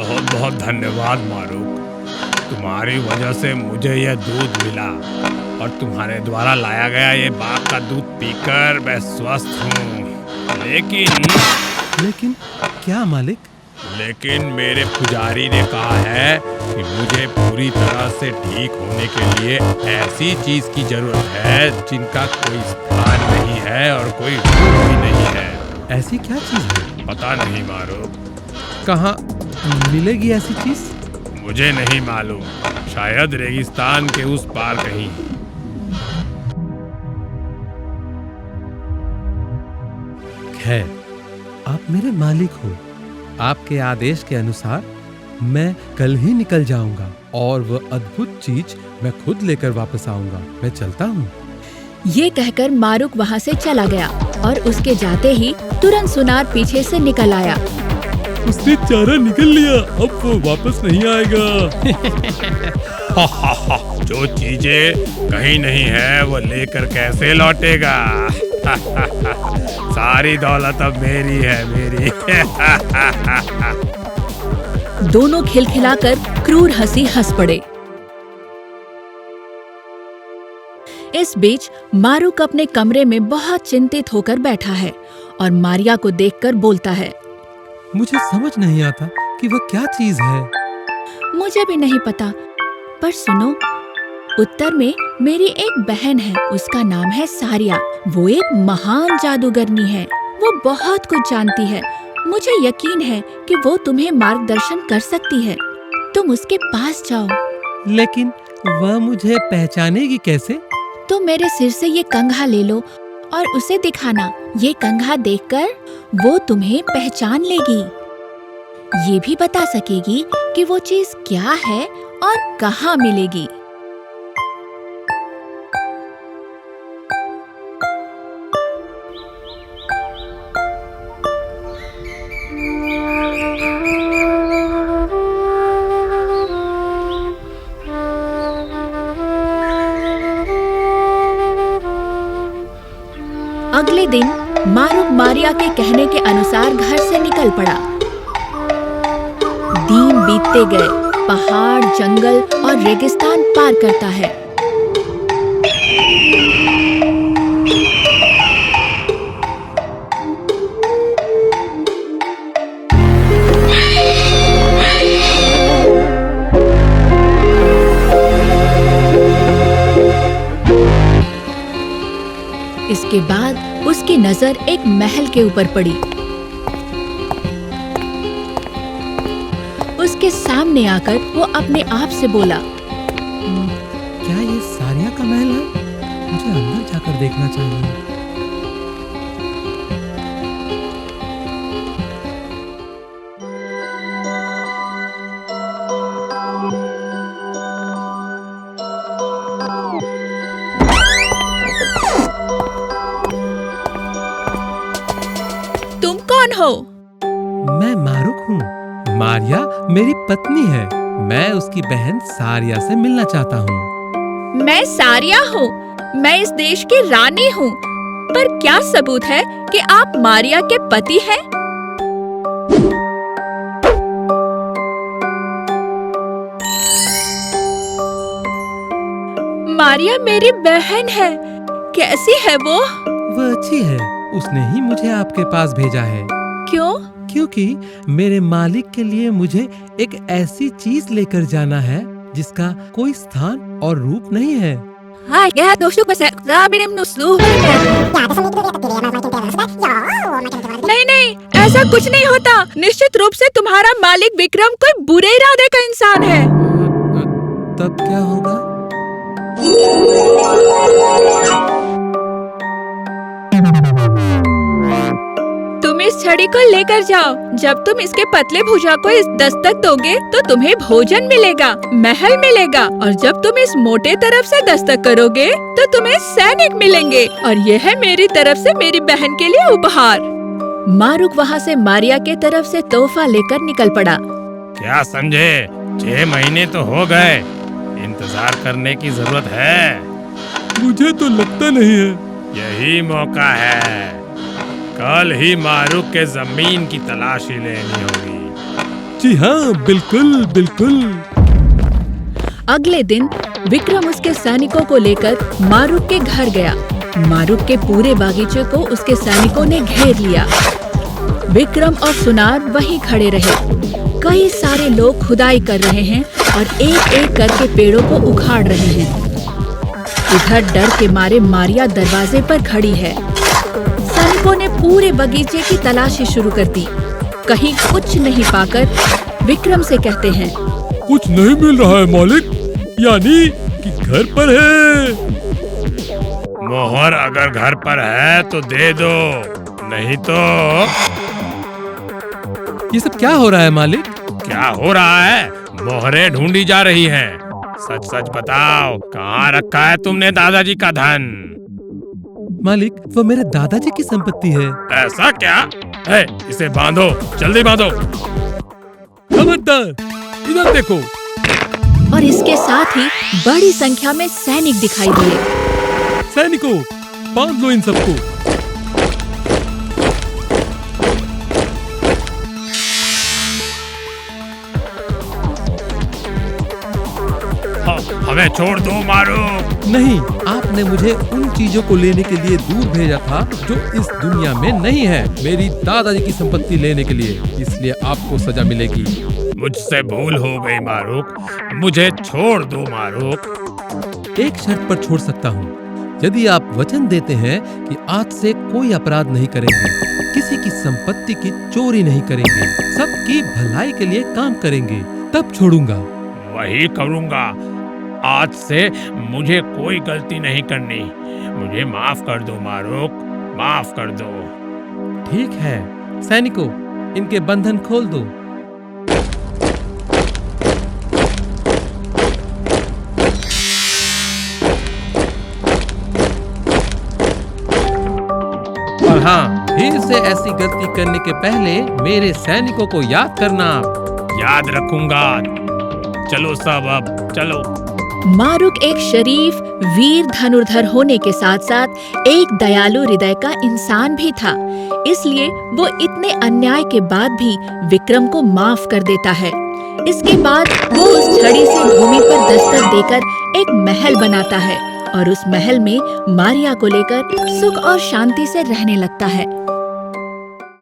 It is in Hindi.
बहुत बहुत धन्यवाद मारूक। तुम्हारी वजह से मुझे यह दूध मिला और तुम्हारे द्वारा लाया गया ये बाग का दूध पीकर मैं स्वस्थ हूँ। लेकिन क्या मालिक? लेकिन मेरे पुजारी ने कहा है कि मुझे पूरी तरह से ठीक होने के लिए ऐसी चीज की जरूरत है जिनका कोई स्थान नहीं है और कोई रूप भी नहीं है। ऐसी क्या चीज है? पता नहीं मारूक। कहाँ मिलेगी ऐसी चीज? मुझे नहीं मालूम, शायद रेगिस्तान के उस पार कहीं। खैर, आप मेरे मालिक हो। आपके आदेश के अनुसार मैं कल ही निकल जाऊंगा और वह अद्भुत चीज मैं खुद लेकर वापस आऊंगा। मैं चलता हूँ। ये कहकर मारूक वहाँ से चला गया और उसके जाते ही तुरंत सुनार पीछे से निकल आया। उसने चारा निकल लिया, अब वो वापस नहीं आएगा। जो चीजें कहीं नहीं है वो लेकर कैसे लौटेगा? सारी दौलत अब मेरी है, मेरी। दोनों खिलखिलाकर क्रूर हंसी हंस पड़े। इस बीच मारूक अपने कमरे में बहुत चिंतित होकर बैठा है और मारिया को देखकर बोलता है, मुझे समझ नहीं आता कि वह क्या चीज है। मुझे भी नहीं पता, पर सुनो, उत्तर में मेरी एक बहन है, उसका नाम है सारिया। वो एक महान जादूगरनी है। वो बहुत कुछ जानती है। मुझे यकीन है कि वो तुम्हें मार्गदर्शन कर सकती है। तुम उसके पास जाओ। लेकिन वह मुझे पहचानेगी कैसे? तुम मेरे सिर से ये कंघा ले लो और उसे दिखाना। ये कंघा देखकर वो तुम्हें पहचान लेगी। ये भी बता सकेगी कि वो चीज क्या है और कहाँ मिलेगी। अगले दिन मारूक मारिया के कहने के अनुसार घर से निकल पड़ा। दिन बीतते गए, पहाड़, जंगल और रेगिस्तान पार करता है। इसके बाद उसकी नजर एक महल के ऊपर पड़ी। उसके सामने आकर वो अपने आप से बोला, क्या ये सारिया का महल है? मुझे अंदर जाकर देखना चाहिए। तुम कौन हो? मैं मारूक हूँ। मारिया मेरी पत्नी है। मैं उसकी बहन सारिया से मिलना चाहता हूँ। मैं सारिया हूँ। मैं इस देश की रानी हूँ। पर क्या सबूत है कि आप मारिया के पति हैं? मारिया मेरी बहन है। कैसी है वो? वह अच्छी है। उसने ही मुझे आपके पास भेजा है। क्यों? क्योंकि मेरे मालिक के लिए मुझे एक ऐसी चीज लेकर जाना है जिसका कोई स्थान और रूप नहीं है। नहीं नहीं, ऐसा कुछ नहीं होता। निश्चित रूप से तुम्हारा मालिक विक्रम कोई बुरे इरादे का इंसान है। तब क्या होगा? तुम इस छड़ी को लेकर जाओ। जब तुम इसके पतले भुजा को इस दस्तक दोगे तो तुम्हें भोजन मिलेगा, महल मिलेगा, और जब तुम इस मोटे तरफ से दस्तक करोगे तो तुम्हें सैनिक मिलेंगे, और यह है मेरी तरफ से मेरी बहन के लिए उपहार। मारूक वहाँ से मारिया के तरफ से तोहफा लेकर निकल पड़ा। क्या समझे? 6 महीने तो हो गए। इंतजार करने की जरूरत है? मुझे तो लगता नहीं है। यही मौका है। कल ही मारूक के जमीन की तलाशी लेनी होगी। जी हाँ, बिल्कुल बिल्कुल। अगले दिन विक्रम उसके सैनिकों को लेकर मारुक के घर गया। मारुक के पूरे बागीचे को उसके सैनिकों ने घेर लिया। विक्रम और सुनार वहीं खड़े रहे। कई सारे लोग खुदाई कर रहे हैं और एक एक करके पेड़ों को उखाड़ रहे हैं। इधर डर के मारे मारिया दरवाजे पर खड़ी है। सैनिकों ने पूरे बगीचे की तलाशी शुरू कर दी। कहीं कुछ नहीं पाकर विक्रम से कहते हैं, कुछ नहीं मिल रहा है मालिक, यानी कि घर पर है। मोहर अगर घर पर है तो दे दो, नहीं तो। ये सब क्या हो रहा है मालिक? क्या हो रहा है? मोहरें ढूंढी जा रही हैं। सच सच बताओ, कहाँ रखा है तुमने दादाजी का धन? मालिक, वो मेरे दादाजी की संपत्ति है। ऐसा क्या है? इसे बांधो, जल्दी बांधो। खबरदार, इधर देखो। और इसके साथ ही बड़ी संख्या में सैनिक दिखाई दिए। सैनिकों, बांध लो इन सबको। हमें छोड़ दो मारुक। नहीं, आपने मुझे उन चीजों को लेने के लिए दूर भेजा था जो इस दुनिया में नहीं है, मेरी दादाजी की संपत्ति लेने के लिए, इसलिए आपको सजा मिलेगी। मुझसे भूल हो गई मारुक, मुझे छोड़ दो मारुक। एक शर्त पर छोड़ सकता हूँ, यदि आप वचन देते हैं कि आज से कोई अपराध नहीं करेंगे, किसी की संपत्ति की चोरी नहीं करेंगे, सबकी भलाई के लिए काम करेंगे, तब छोड़ूंगा। वही करूंगा। आज से मुझे कोई गलती नहीं करनी। मुझे माफ कर दो मारुक, माफ कर दो। ठीक है सैनिकों, इनके बंधन खोल दो। और हाँ, फिर से ऐसी गलती करने के पहले मेरे सैनिकों को याद करना। याद रखूंगा। चलो सब, अब चलो। मारुक एक शरीफ वीर धनुर्धर होने के साथ साथ एक दयालु हृदय का इंसान भी था, इसलिए वो इतने अन्याय के बाद भी विक्रम को माफ कर देता है। इसके बाद वो उस छड़ी से भूमि पर दस्तक देकर एक महल बनाता है और उस महल में मारिया को लेकर सुख और शांति से रहने लगता है।